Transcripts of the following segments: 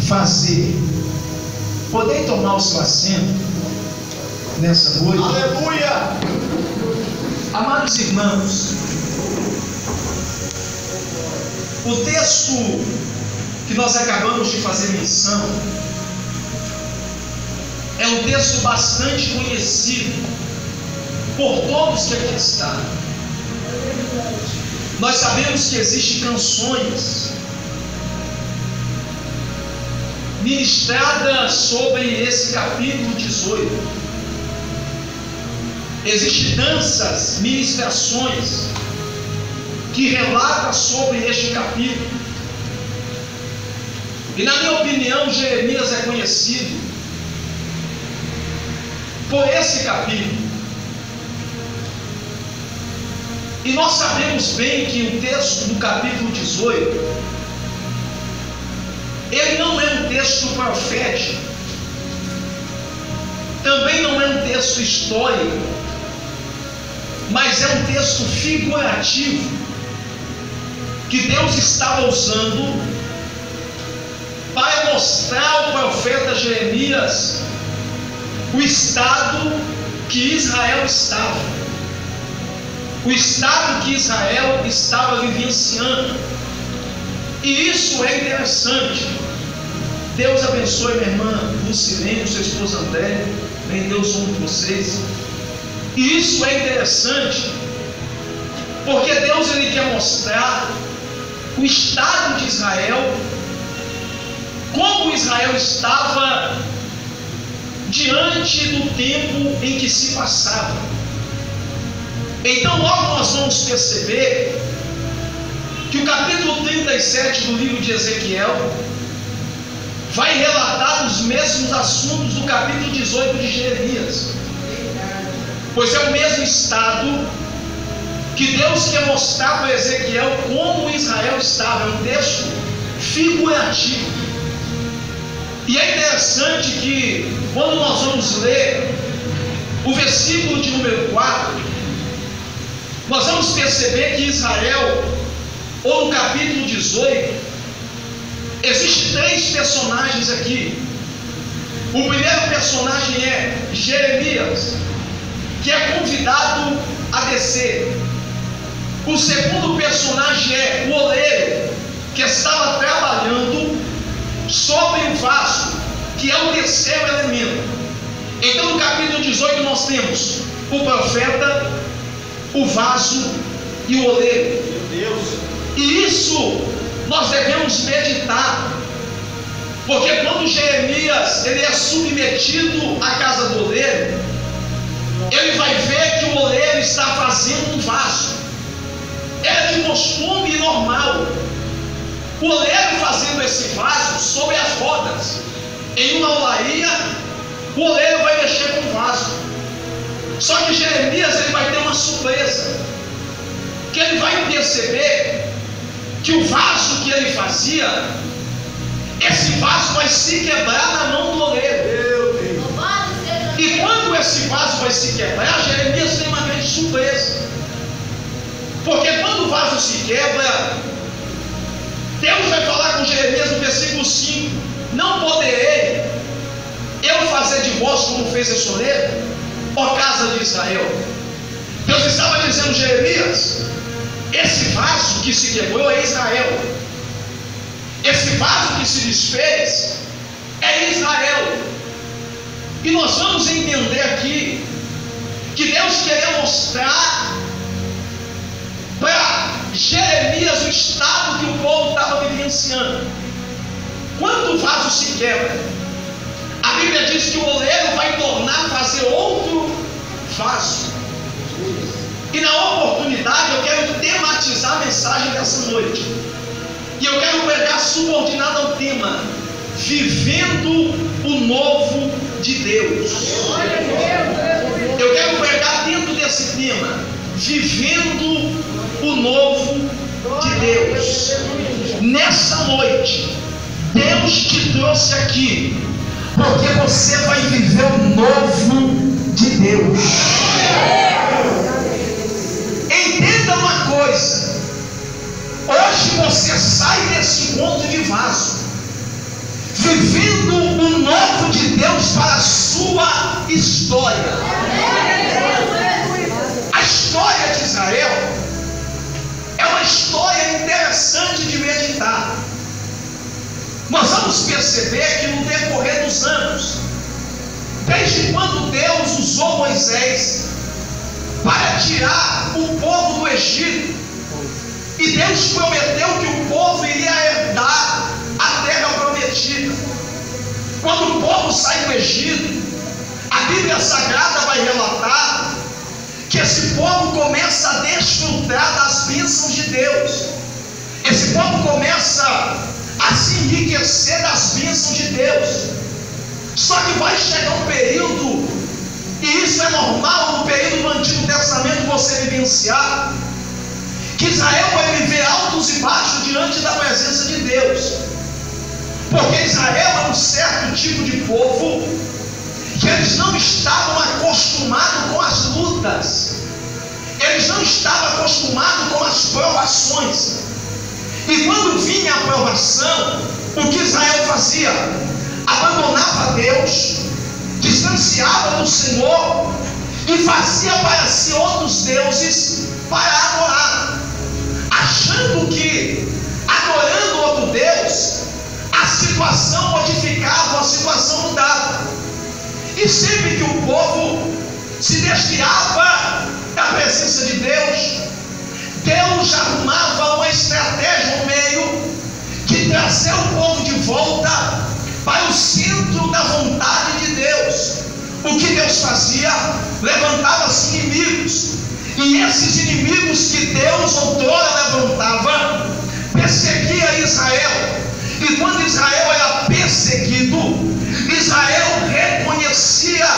fazer. Podem tomar o seu assento nessa noite. Aleluia! Amados irmãos, o texto que nós acabamos de fazer menção é um texto bastante conhecido por todos que aqui estão. Nós sabemos que existem canções ministradas sobre esse capítulo 18. Existem danças, ministrações que relatam sobre este capítulo. E na minha opinião, Jeremias é conhecido por esse capítulo. E nós sabemos bem que o texto do capítulo 18, ele não é um texto profético, também não é um texto histórico, mas é um texto figurativo que Deus estava usando para mostrar ao profeta Jeremias o estado que Israel estava, o estado que Israel estava vivenciando. E isso é interessante. Deus abençoe minha irmã Lucilene, sua esposa André, bem Deus honre vocês. E isso é interessante, porque Deus ele quer mostrar o estado de Israel, como Israel estava diante do tempo em que se passava. Então logo nós vamos perceber que o capítulo 37 do livro de Ezequiel vai relatar os mesmos assuntos do capítulo 18 de Jeremias, pois é o mesmo estado que Deus quer mostrar para Ezequiel como Israel estava. É um texto figurativo. E é interessante que quando nós vamos ler o versículo de número 4, nós vamos perceber que Israel, ou no capítulo 18, existem 3 personagens aqui. O primeiro personagem é Jeremias, que é convidado a descer. O segundo personagem é o oleiro, que estava trabalhando sobre o vaso, que é o terceiro elemento. Então no capítulo 18 nós temos o profeta, o vaso e o oleiro. Meu Deus! E isso nós devemos meditar, porque quando Jeremias ele é submetido à casa do oleiro, ele vai ver que o oleiro está fazendo um vaso. É de costume normal o oleiro fazendo esse vaso sobre as rodas. Em uma olaria, o oleiro vai mexer com o vaso. Só que Jeremias ele vai ter uma surpresa, que ele vai perceber que o vaso que ele fazia, esse vaso vai se quebrar na mão do oleiro. E quando esse vaso vai se quebrar, Jeremias tem uma grande surpresa, porque quando o vaso se quebra, Deus vai falar com Jeremias no versículo 5: não poderei eu fazer de vós como fez esse oleiro, ó casa de Israel. Deus estava dizendo: Jeremias, esse vaso que se quebrou é Israel, esse vaso que se desfez é Israel. E nós vamos entender aqui que Deus queria mostrar para Jeremias o estado que o povo estava vivenciando. Quando o vaso se quebra, a Bíblia diz que o oleiro vai tornar a fazer outro vaso. E na oportunidade eu quero tematizar a mensagem dessa noite, e eu quero pregar subordinado ao tema: vivendo o novo de Deus. Eu quero pregar dentro desse tema: vivendo o novo de Deus. Nessa noite, Deus te trouxe aqui porque você vai viver o novo de Deus. Entenda uma coisa: hoje você sai desse mundo de vaso, Deus para a sua história. A história de Israel é uma história interessante de meditar. Nós vamos perceber que no decorrer dos anos, desde quando Deus usou Moisés para tirar o povo do Egito, e Deus prometeu que o povo iria herdar a terra prometida. Quando o povo sai do Egito, a Bíblia Sagrada vai relatar que esse povo começa a desfrutar das bênçãos de Deus. Esse povo começa a se enriquecer das bênçãos de Deus. Só que vai chegar um período, e isso é normal no período do Antigo Testamento você vivenciar, que Israel vai viver altos e baixos diante da presença de Deus. Porque Israel é um certo tipo de povo que eles não estavam acostumados com as lutas, eles não estavam acostumados com as provações. E quando vinha a provação, o que Israel fazia? Abandonava Deus, distanciava do Senhor e fazia para si outros deuses para adorar, achando que adorando outro Deus a situação modificava, a situação mudava. E sempre que o povo se desviava da presença de Deus, Deus arrumava uma estratégia, um meio de trazer o povo de volta para o centro da vontade de Deus. O que Deus fazia? Levantava os inimigos, e esses inimigos que Deus outrora levantava perseguia Israel. E quando Israel era perseguido, Israel reconhecia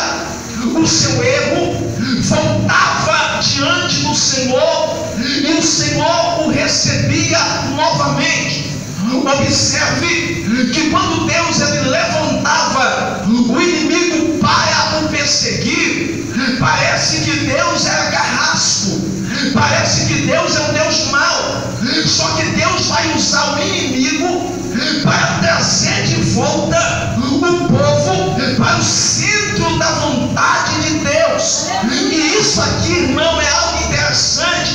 o seu erro, voltava diante do Senhor, e o Senhor o recebia novamente. Observe que quando Deus ele levantava o inimigo para o perseguir, parece que Deus era carrasco, parece que Deus é um Deus mau. Só que Deus vai usar o inimigo para trazer de volta o povo para o centro da vontade de Deus. E isso aqui, irmão, é algo interessante,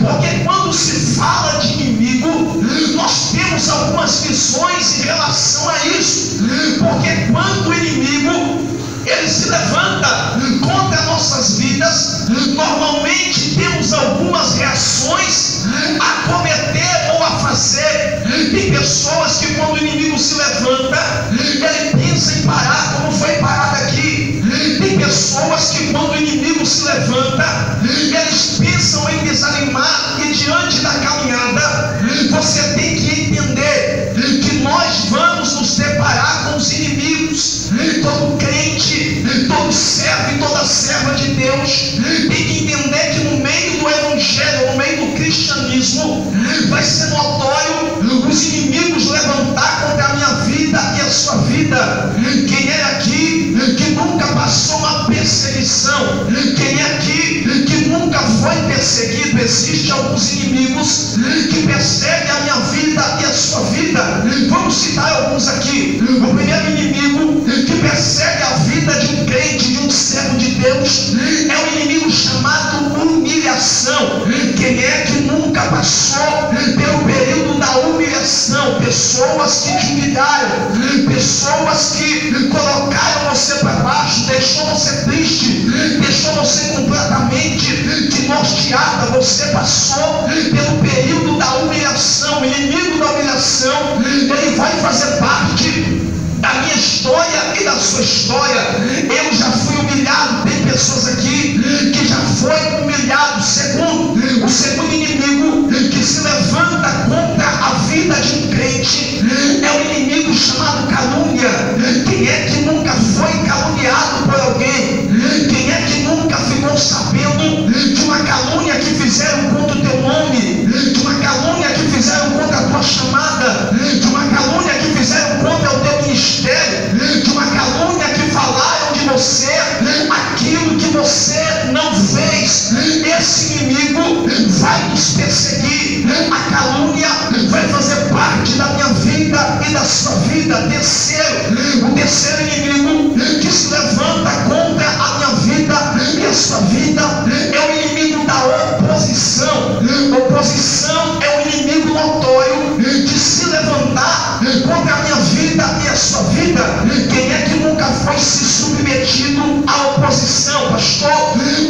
porque quando se fala de inimigo, nós temos algumas visões em relação a isso. Porque quando o inimigo ele se levanta contra nossas vidas, normalmente temos algumas reações a cometer ou a fazer. Tem pessoas que quando o inimigo se levanta, ele pensa em parar, como foi parado aqui. Tem pessoas que quando o inimigo se levanta, eles pensam em desanimar, e diante da caminhada, você tem que entender que nós vamos nos deparar com os inimigos. Todo crente, todo servo e toda serva de Deus tem que entender que no meio do evangelho, no meio do cristianismo, vai ser notório os inimigos levantar contra a minha vida e a sua vida. Quem é aqui que nunca passou uma perseguição? Quem é aqui que nunca foi perseguido? Existem alguns inimigos que perseguem a minha vida e a sua vida. Vamos citar alguns aqui. O primeiro inimigo que persegue a vida de um crente, de um servo de Deus, é o inimigo chamado humilhação. Quem é que nunca passou pelo período da humilhação? Pessoas que te humilharam, pessoas que colocaram você para baixo, deixou você triste, deixou você completamente desnorteada. Você passou pelo período da humilhação. O inimigo da humilhação, ele vai fazer parte da minha história e da sua história. Eu já fui humilhado. Tem pessoas aqui que já foi humilhado. O segundo inimigo que se levanta contra a vida de um crente é o inimigo chamado calúnia. Quem é que nunca foi caluniado por alguém? Quem é que nunca ficou sabendo de uma calúnia que fizeram contra o teu nome, de uma calúnia que fizeram contra a tua chamada, de uma calúnia que fizeram contra o teu ministério, de uma calúnia que falaram de você aquilo que você não fez? Esse inimigo vai nos perseguir. A calúnia vai fazer parte da minha vida e da sua vida. O terceiro inimigo sua vida é o inimigo da oposição. Oposição é o inimigo notório de se levantar contra a minha vida e a sua vida. Quem é que nunca foi se submetido à oposição? Pastor,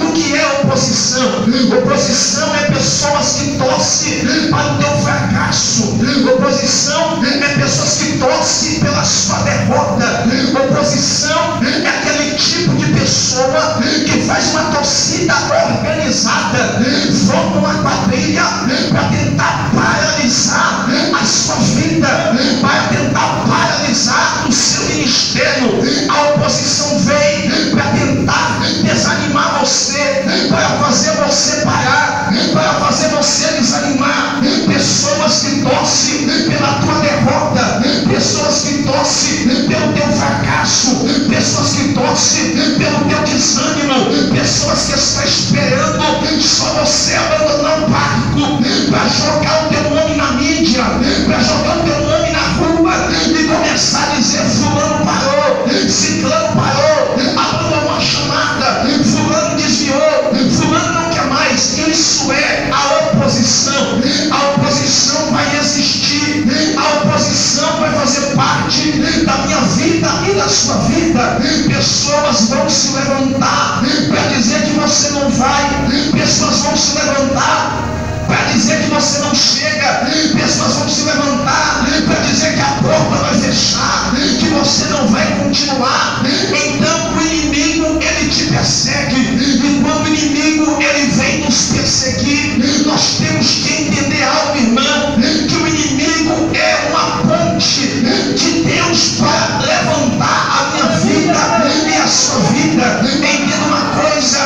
o que é oposição? Oposição é pessoas que torcem para o teu fracasso. Oposição é pessoas que torcem pela sua derrota. Oposição é aquele tipo de pessoa que faz uma torcida organizada, forma uma quadrilha para tentar paralisar a sua vida, para tentar paralisar o seu ministério. A oposição vem para tentar desanimar você, para fazer você parar, para fazer você desanimar. Pessoas que torcem pela tua derrota, pessoas que torcem pelo teu fracasso, pessoas que torcem pelo teu desânimo, pessoas que estão esperando só você abandonar o barco para jogar o teu nome na mídia, para jogar o teu nome na rua e começar a dizer: fulano parou, ciclano parou, abandonou a chamada, fulano desviou, fulano não quer mais. Isso é a oposição. A oposição vai existir, a oposição vai fazer parte da minha vida e da sua vida. Pessoas vão se levantar para dizer que você não vai, pessoas vão se levantar para dizer que você não chega, pessoas vão se levantar para dizer que a porta vai fechar, que você não vai continuar. Então o inimigo, ele te persegue, e quando o inimigo ele vem nos perseguir, nós temos que entender algo, irmão, que o inimigo é uma ponte de Deus para levantar a minha vida e a sua vida. Entenda uma coisa: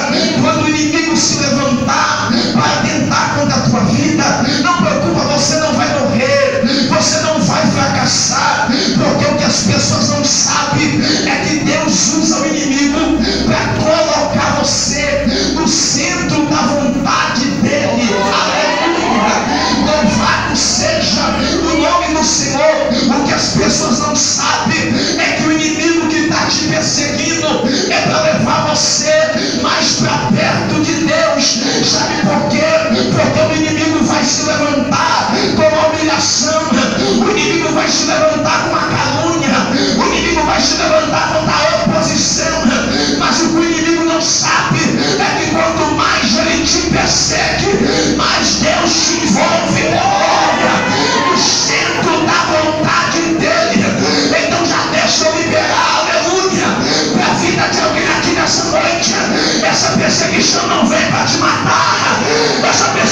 quando o inimigo se levantar para tentar contra a tua vida, não preocupa, você não vai morrer, você não vai fracassar, porque o que as pessoas não sabem é que Deus usa o inimigo para colocar você no centro da vontade dele. Aleluia! Louvado seja o nome do Senhor. O que as pessoas não sabem é que o inimigo que está te perseguindo é para levar você mais para perto de Deus. Sabe por quê? Porque o inimigo vai se levantar com a humilhação, o inimigo vai se levantar com a calúnia, o inimigo vai se levantar contra a oposição. Mas o que o inimigo não sabe é que quanto mais ele te persegue, mais Deus te envolve na obra, no centro da vontade dele. Então já deixa eu liberar, aleluia, para a vida de alguém aqui nessa noite. Essa perseguição não vem para te matar, essa perseguição